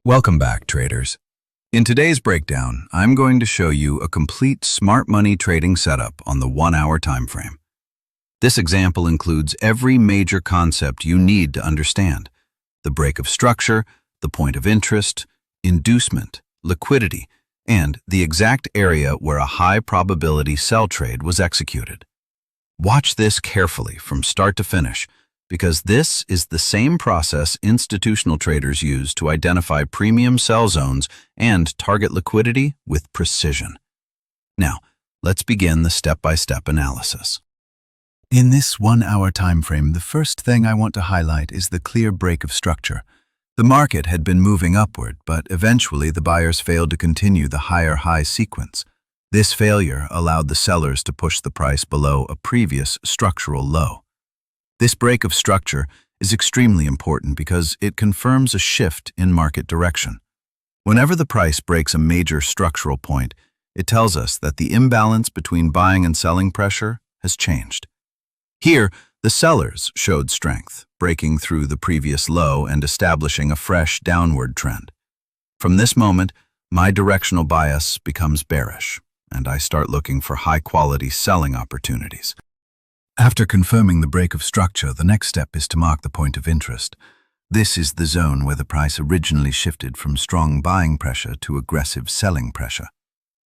Welcome back, traders. In today's breakdown, I'm going to show you a complete smart money trading setup on the 1-hour time frame. This example includes every major concept you need to understand: the break of structure, the point of interest, inducement, liquidity, and the exact area where a high probability sell trade was executed. Watch this carefully from start to finish, because this is the same process institutional traders use to identify premium sell zones and target liquidity with precision. Now, let's begin the step-by-step analysis. In this 1-hour time frame, the first thing I want to highlight is the clear break of structure. The market had been moving upward, but eventually the buyers failed to continue the higher high sequence. This failure allowed the sellers to push the price below a previous structural low. This break of structure is extremely important because it confirms a shift in market direction. Whenever the price breaks a major structural point, it tells us that the imbalance between buying and selling pressure has changed. Here, the sellers showed strength, breaking through the previous low and establishing a fresh downward trend. From this moment, my directional bias becomes bearish, and I start looking for high-quality selling opportunities. After confirming the break of structure, the next step is to mark the point of interest. This is the zone where the price originally shifted from strong buying pressure to aggressive selling pressure.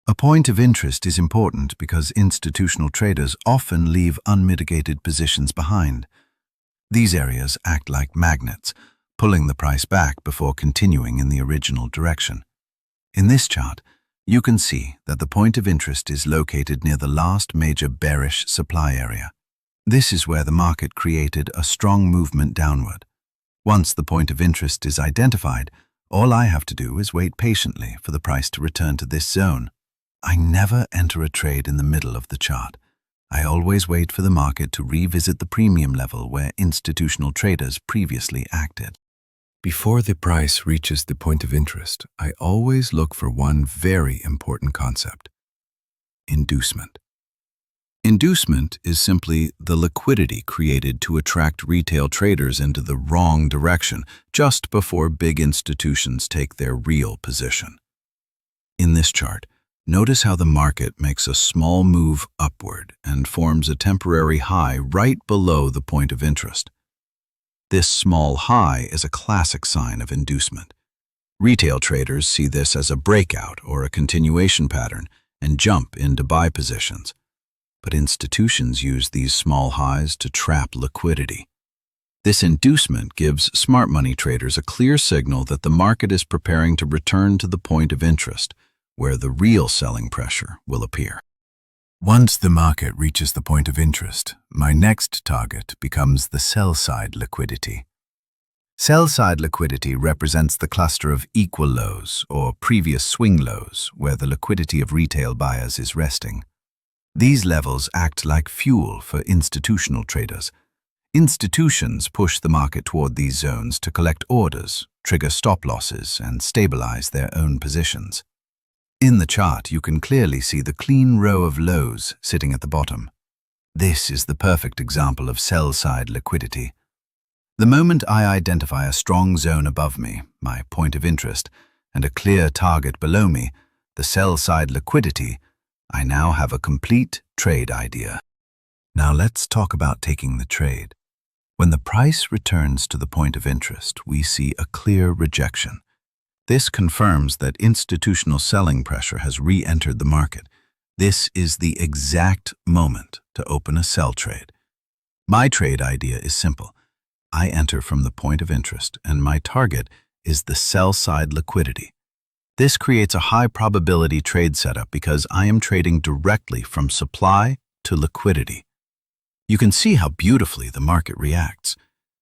A point of interest is important because institutional traders often leave unmitigated positions behind. These areas act like magnets, pulling the price back before continuing in the original direction. In this chart, you can see that the point of interest is located near the last major bearish supply area. This is where the market created a strong movement downward. Once the point of interest is identified, all I have to do is wait patiently for the price to return to this zone. I never enter a trade in the middle of the chart. I always wait for the market to revisit the premium level where institutional traders previously acted. Before the price reaches the point of interest, I always look for one very important concept: inducement. Inducement is simply the liquidity created to attract retail traders into the wrong direction just before big institutions take their real position. In this chart, notice how the market makes a small move upward and forms a temporary high right below the point of interest. This small high is a classic sign of inducement. Retail traders see this as a breakout or a continuation pattern and jump into buy positions. But institutions use these small highs to trap liquidity. This inducement gives smart money traders a clear signal that the market is preparing to return to the point of interest, where the real selling pressure will appear. Once the market reaches the point of interest, my next target becomes the sell-side liquidity. Sell-side liquidity represents the cluster of equal lows or previous swing lows where the liquidity of retail buyers is resting. These levels act like fuel for institutional traders. Institutions push the market toward these zones to collect orders, trigger stop losses, and stabilize their own positions. In the chart, you can clearly see the clean row of lows sitting at the bottom. This is the perfect example of sell-side liquidity. The moment I identify a strong zone above me, my point of interest, and a clear target below me, the sell-side liquidity, I now have a complete trade idea. Now let's talk about taking the trade. When the price returns to the point of interest, we see a clear rejection. This confirms that institutional selling pressure has re-entered the market. This is the exact moment to open a sell trade. My trade idea is simple. I enter from the point of interest, and my target is the sell-side liquidity. This creates a high probability trade setup because I am trading directly from supply to liquidity. You can see how beautifully the market reacts.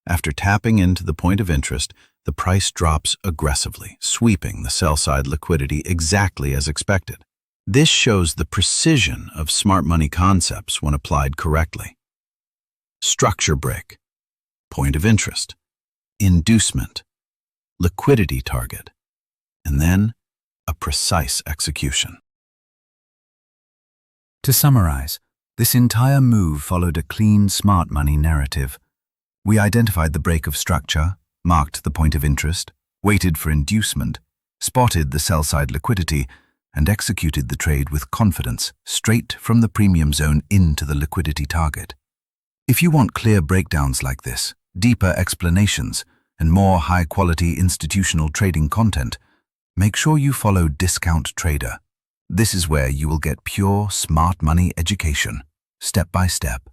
After tapping into the point of interest, the price drops aggressively, sweeping the sell-side liquidity exactly as expected. This shows the precision of smart money concepts when applied correctly. Structure break, point of interest, inducement, liquidity target, and then a precise execution. To summarize, this entire move followed a clean, smart money narrative. We identified the break of structure, marked the point of interest, waited for inducement, spotted the sell-side liquidity, and executed the trade with confidence straight from the premium zone into the liquidity target. If you want clear breakdowns like this, deeper explanations, and more high-quality institutional trading content, make sure you follow Discount Trader. This is where you will get pure smart money education, step by step.